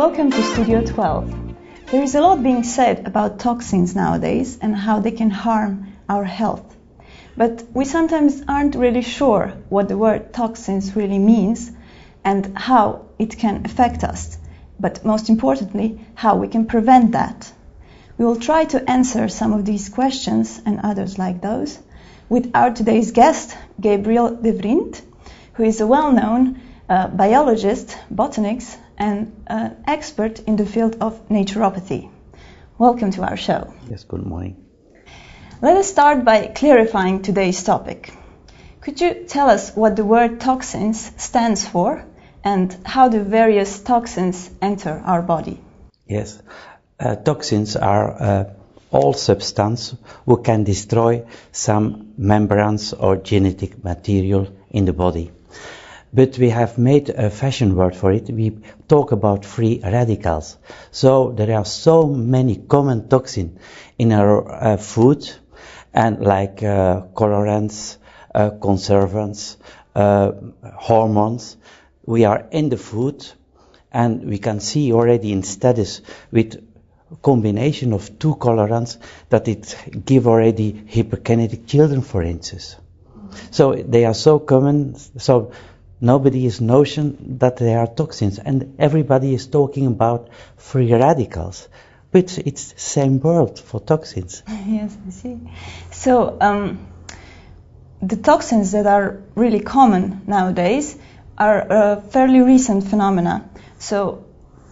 Welcome to Studio 12. There is a lot being said about toxins nowadays and how they can harm our health. But we sometimes aren't really sure what the word toxins really means and how it can affect us. But most importantly, how we can prevent that. We will try to answer some of these questions and others like those with our today's guest, Gabriel de Vriend, who is a well-known biologist, botanist, and an expert in the field of naturopathy. Welcome to our show. Yes, good morning. Let us start by clarifying today's topic. Could you tell us what the word toxins stands for and how the various toxins enter our body? Yes, toxins are all substances who can destroy some membranes or genetic material in the body. But we have made a fashion word for it. We talk about free radicals. So there are so many common toxins in our food, and like colorants, conservants, hormones. We are in the food, and we can see already in studies with combination of two colorants that it give already hyperkinetic children, for instance. So they are so common. So nobody is notion that they are toxins, and everybody is talking about free radicals, but it's the same word for toxins. Yes, I see. So the toxins that are really common nowadays are a fairly recent phenomena. So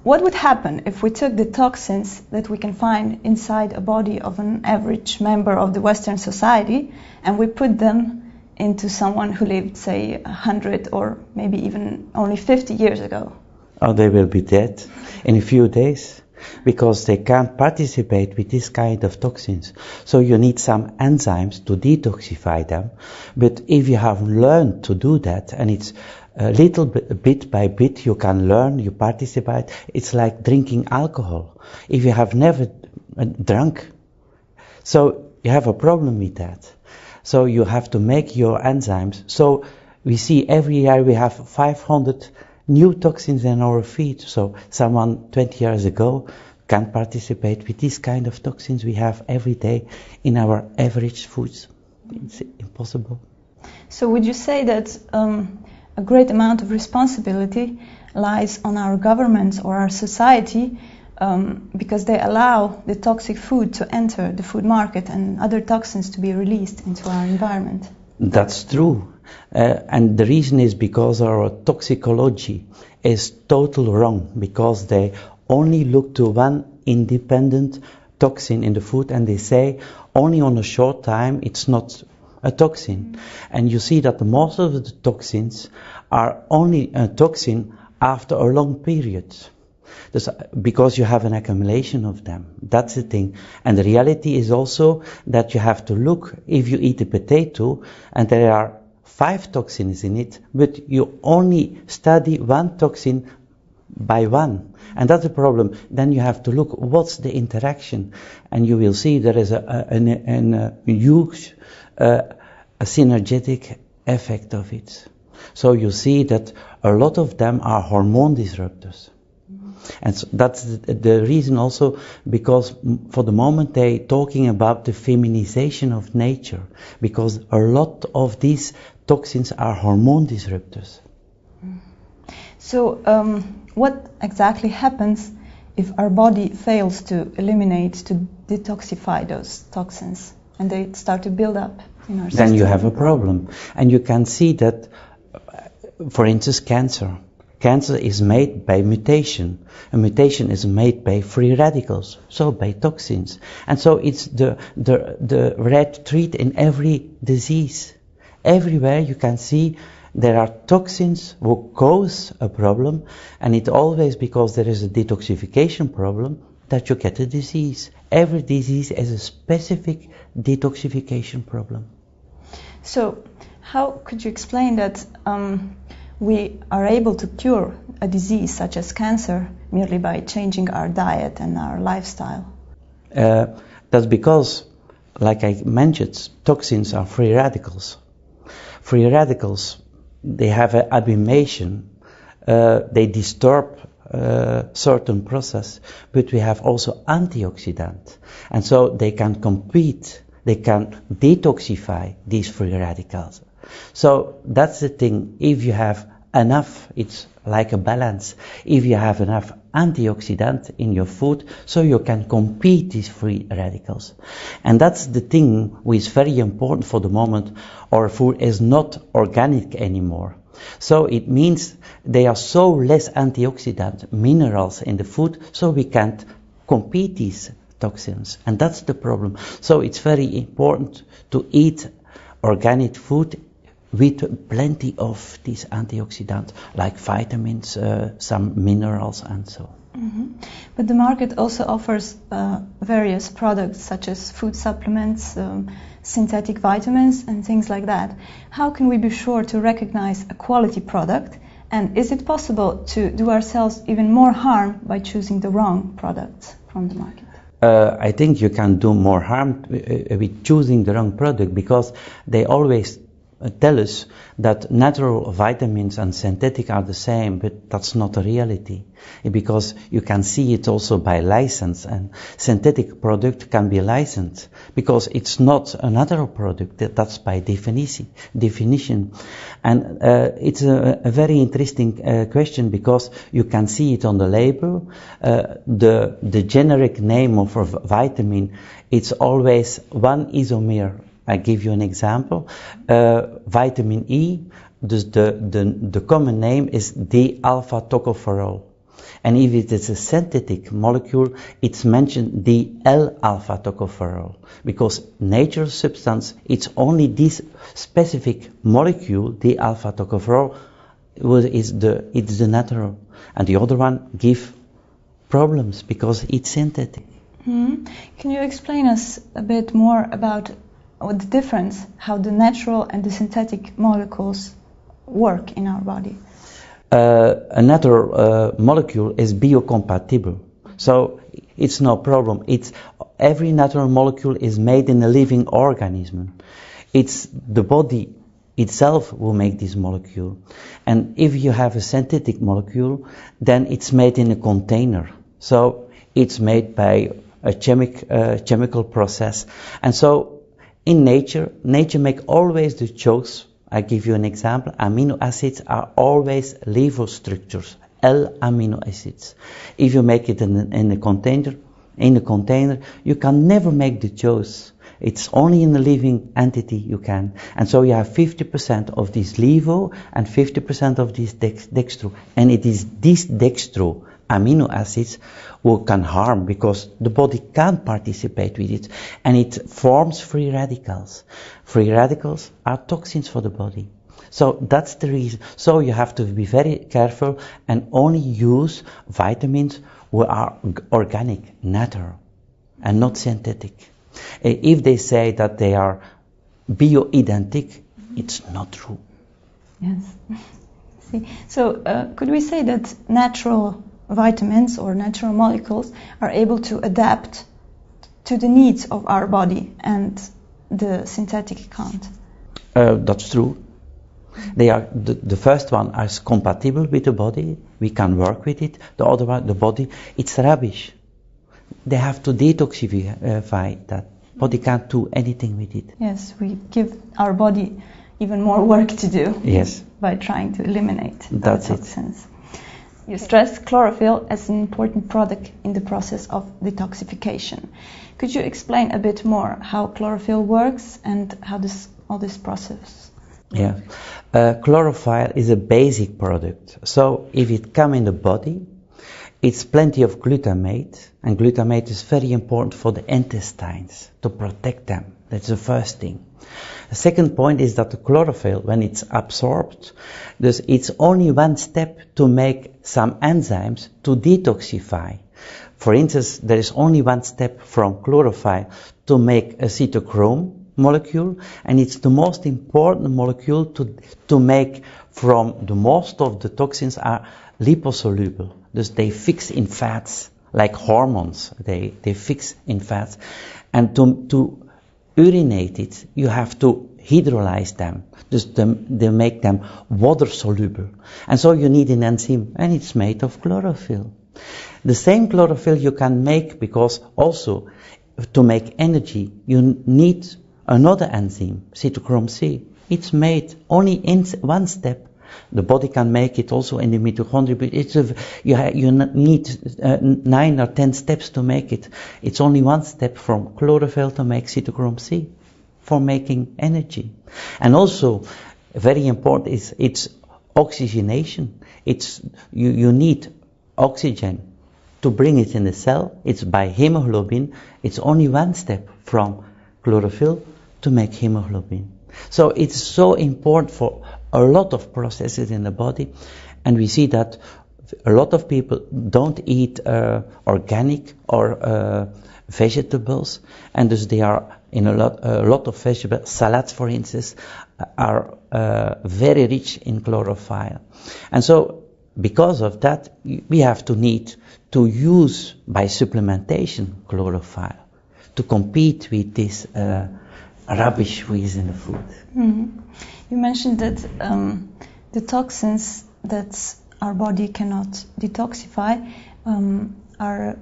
what would happen if we took the toxins that we can find inside a body of an average member of the Western society and we put them into someone who lived, say, 100 or maybe even only 50 years ago? Oh, they will be dead in a few days because they can't participate with this kind of toxins. So you need some enzymes to detoxify them. But if you have learned to do that, and it's a little bit by bit you can learn, you participate, it's like drinking alcohol. If you have never drunk, so you have a problem with that. So you have to make your enzymes. So we see every year we have 500 new toxins in our feed. So someone 20 years ago can participate with this kind of toxins we have every day in our average foods. It's impossible. So would you say that a great amount of responsibility lies on our governments or our society because they allow the toxic food to enter the food market and other toxins to be released into our environment? That's true. And the reason is because our toxicology is totally wrong, because they only look to one independent toxin in the food and they say only on a short time it's not a toxin. And you see that most of the toxins are only a toxin after a long period. Because you have an accumulation of them. That's the thing. And the reality is also that you have to look, if you eat a potato and there are 5 toxins in it, but you only study one toxin by one. And that's the problem. Then you have to look what's the interaction. And you will see there is a huge synergetic effect of it. So you see that a lot of them are hormone disruptors. And so that's the reason also, because for the moment they're talking about the feminization of nature, because a lot of these toxins are hormone disruptors. So what exactly happens if our body fails to eliminate, to detoxify those toxins and they start to build up in our system? Then you have a problem. And you can see that, for instance, cancer. Cancer is made by mutation. A mutation is made by free radicals, so by toxins. And so it's the red thread in every disease. Everywhere you can see there are toxins who cause a problem, and it's always because there is a detoxification problem that you get a disease. Every disease has a specific detoxification problem. So how could you explain that we are able to cure a disease such as cancer merely by changing our diet and our lifestyle? That's because, like I mentioned, toxins are free radicals. Free radicals, they have an abimation. They disturb certain process, but we have also antioxidants, and so they can compete, they can detoxify these free radicals. So that's the thing. If you have enough, it's like a balance. If you have enough antioxidant in your food, so you can compete these free radicals. And that's the thing which is very important for the moment. Our food is not organic anymore. So it means there are so less antioxidant minerals in the food, so we can't compete these toxins. And that's the problem. So it's very important to eat organic food with plenty of these antioxidants, like vitamins, some minerals, and so on. Mm-hmm. But the market also offers various products such as food supplements, synthetic vitamins, and things like that. How can we be sure to recognize a quality product? And is it possible to do ourselves even more harm by choosing the wrong products from the market? I think you can do more harm with choosing the wrong product, because they always tell us that natural vitamins and synthetic are the same, but that's not a reality, because you can see it also by license, and synthetic product can be licensed because it's not a natural product. That's by definition. And it's a very interesting question, because you can see it on the label. The generic name of a vitamin, it's always one isomer. I give you an example. Vitamin E, the common name is D-alpha tocopherol. And if it is a synthetic molecule, it's mentioned D-L-alpha tocopherol. Because natural substance, it's only this specific molecule, D-alpha tocopherol, it's the natural. And the other one gives problems because it's synthetic. Mm-hmm. Can you explain us a bit more about the difference, how the natural and the synthetic molecules work in our body? A natural molecule is biocompatible, so it's no problem. Every natural molecule is made in a living organism. It's the body itself will make this molecule. And if you have a synthetic molecule, then it's made in a container. So it's made by a chemical process. And so in nature make always the choice. I give you an example. Amino acids are always levo structures, L-amino acids. If you make it in a container, you can never make the choice. It's only in a living entity you can. And so you have 50% of this levo and 50% of this dextro. And it is this dextro amino acids who can harm, because the body can't participate with it, and it forms free radicals. Free radicals are toxins for the body. So that's the reason. So you have to be very careful and only use vitamins who are organic, natural, and not synthetic. If they say that they are bioidentic, it's not true. Yes. See. So could we say that natural vitamins or natural molecules are able to adapt to the needs of our body, and the synthetic can't? That's true. They are the first one is compatible with the body. We can work with it. The other one, the body, it's rubbish. They have to detoxify that. Body can't do anything with it. Yes, we give our body even more work to do. Yes. By trying to eliminate That's toxins. You stress chlorophyll as an important product in the process of detoxification. Could you explain a bit more how chlorophyll works and how all this process? Yeah, chlorophyll is a basic product. So if it comes in the body, it's plenty of glutamate, and glutamate is very important for the intestines to protect them. That's the first thing. The second point is that the chlorophyll, when it's absorbed, it's only one step to make some enzymes to detoxify. For instance, there is only one step from chlorophyll to make a cytochrome molecule, and it's the most important molecule to make from the most of the toxins are liposoluble. Thus they fix in fats, like hormones, they fix in fats. And to urinate it, you have to hydrolyze them. Just they make them water soluble. And so you need an enzyme, and it's made of chlorophyll. The same chlorophyll you can make, because also to make energy you need another enzyme, cytochrome C. It's made only in one step. The body can make it also in the mitochondria, but you need 9 or 10 steps to make it. It's only one step from chlorophyll to make cytochrome C for making energy. And also, very important is its oxygenation. You need oxygen to bring it in the cell. It's by hemoglobin. It's only one step from chlorophyll to make hemoglobin. So it's so important for a lot of processes in the body, and we see that a lot of people don't eat organic or vegetables, and thus they are in a lot of vegetables. Salads, for instance, are very rich in chlorophyll, and so because of that, we have to need to use by supplementation chlorophyll to compete with this rubbish we use in the food. Mm-hmm. You mentioned that the toxins that our body cannot detoxify are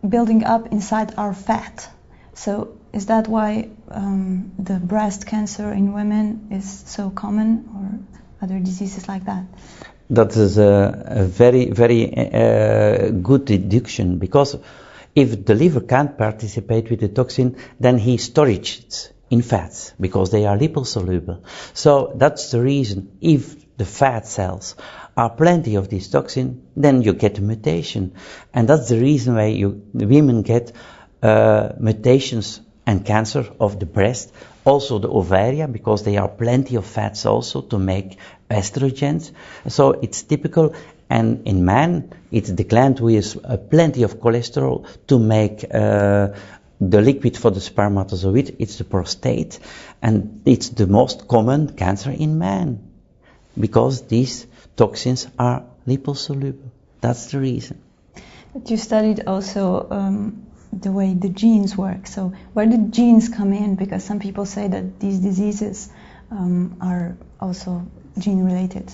building up inside our fat. So is that why the breast cancer in women is so common, or other diseases like that? That is a very, very good deduction, because if the liver can't participate with the toxin, then he storages it in fats, because they are liposoluble. So that's the reason, if the fat cells are plenty of this toxin, then you get a mutation. And that's the reason why the women get mutations and cancer of the breast, also the ovarian, because they are plenty of fats also to make estrogens. So it's typical. And in man, it's the gland with plenty of cholesterol to make the liquid for the spermatozoid. It's the prostate, and it's the most common cancer in man, because these toxins are liposoluble. That's the reason. But you studied also the way the genes work. So where did genes come in? Because some people say that these diseases are also gene-related.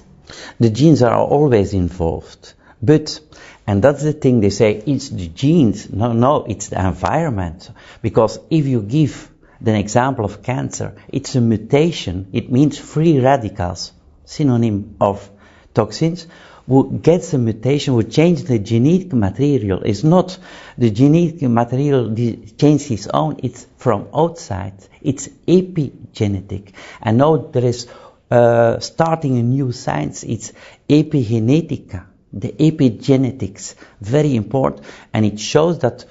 The genes are always involved, but, and that's the thing, they say it's the genes. No, it's the environment. Because if you give the example of cancer, it's a mutation. It means free radicals, synonym of toxins, who gets a mutation, who change the genetic material. It's not the genetic material changes its own, it's from outside. It's epigenetic. And now there is starting a new science, it's epigenetica, the epigenetics, very important, and it shows that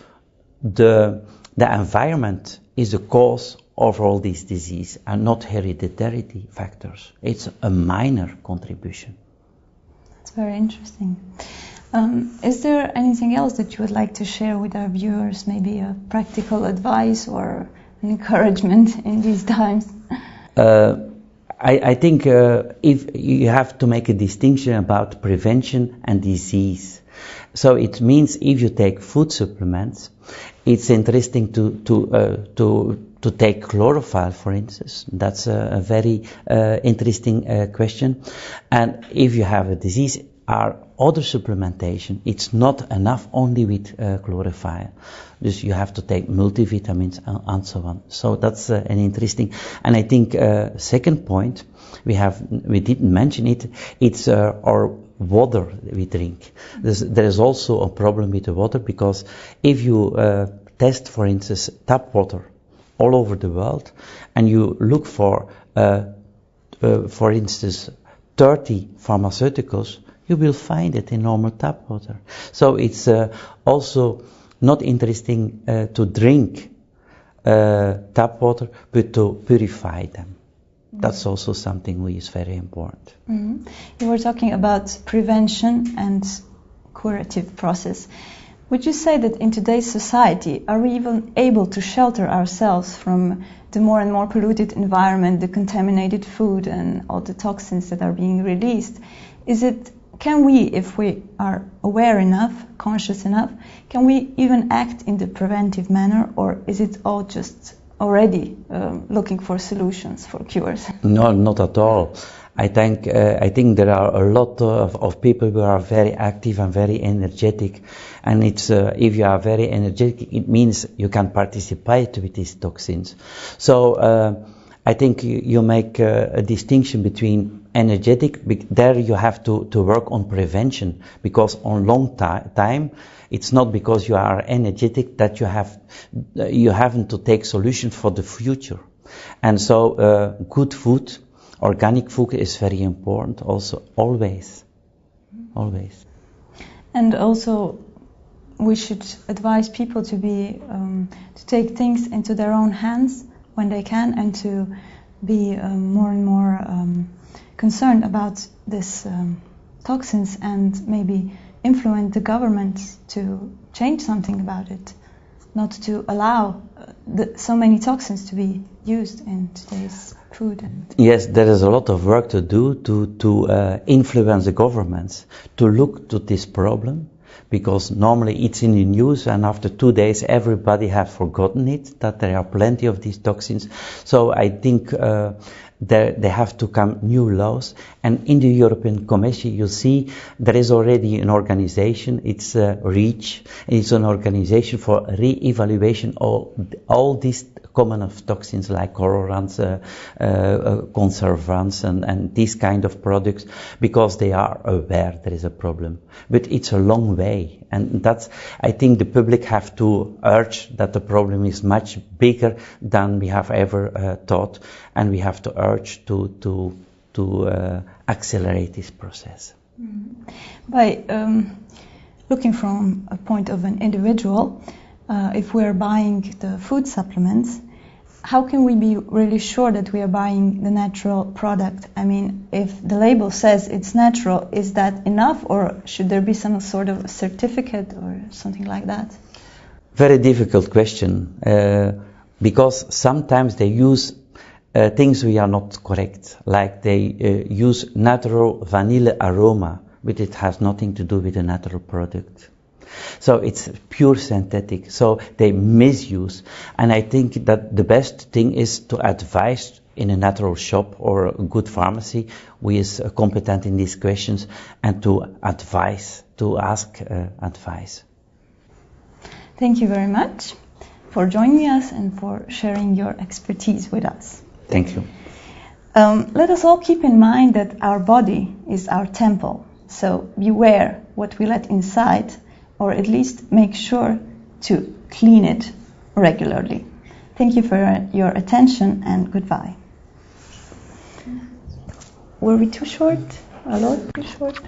the environment is the cause of all these diseases and not hereditary factors. It's a minor contribution. That's very interesting. Is there anything else that you would like to share with our viewers, maybe a practical advice or encouragement in these times? I think if you have to make a distinction about prevention and disease. So it means if you take food supplements, it's interesting to take chlorophyll, for instance. That's a very interesting question. And if you have a disease, are other supplementation. It's not enough only with chlorophyll. Dus you have to take multivitamins and so on. So that's an interesting. And I think second point we didn't mention it. It's our water we drink. There is also a problem with the water, because if you test, for instance, tap water all over the world, and you look for instance, 30 pharmaceuticals, you will find it in normal tap water. So it's also not interesting to drink tap water, but to purify them. That's also something which is very important. Mm-hmm. You were talking about prevention and curative process. Would you say that in today's society, are we even able to shelter ourselves from the more and more polluted environment, the contaminated food, and all the toxins that are being released? Can we, if we are aware enough, conscious enough, can we even act in the preventive manner, or is it all just already looking for solutions, for cures? No, not at all. I think there are a lot of people who are very active and very energetic, and it's if you are very energetic, it means you can participate with these toxins. So I think you make a distinction between energetic. There you have to work on prevention, because on long time it's not because you are energetic that you haven't to take solutions for the future. And so good food, organic food, is very important also, always. And also we should advise people to be to take things into their own hands when they can, and to be more and more concerned about this toxins, and maybe influence the government to change something about it, not to allow so many toxins to be used in today's food. Yes, there is a lot of work to do to influence the governments to look to this problem, because normally it's in the news and after 2 days everybody has forgotten it, that there are plenty of these toxins. So I think there have to come new laws, and in the European Commission you see there is already an organization, it's REACH, it's an organization for re-evaluation of all these common of toxins like colorants, conservants and these kind of products, because they are aware there is a problem. But it's a long way, and that's, I think the public have to urge that the problem is much bigger than we have ever thought, and we have to urge to accelerate this process. By looking from a point of an individual, if we're buying the food supplements, how can we be really sure that we are buying the natural product? I mean, if the label says it's natural, is that enough, or should there be some sort of certificate or something like that? Very difficult question, because sometimes they use things we are not correct, like they use natural vanilla aroma, but it has nothing to do with a natural product. So it's pure synthetic, so they misuse. And I think that the best thing is to advise in a natural shop or a good pharmacy who is competent in these questions, and to advise, to ask advice. Thank you very much for joining us and for sharing your expertise with us. Thank you. Let us all keep in mind that our body is our temple, so beware what we let inside, or at least make sure to clean it regularly. Thank you for your attention, and goodbye. Were we too short? A lot too short?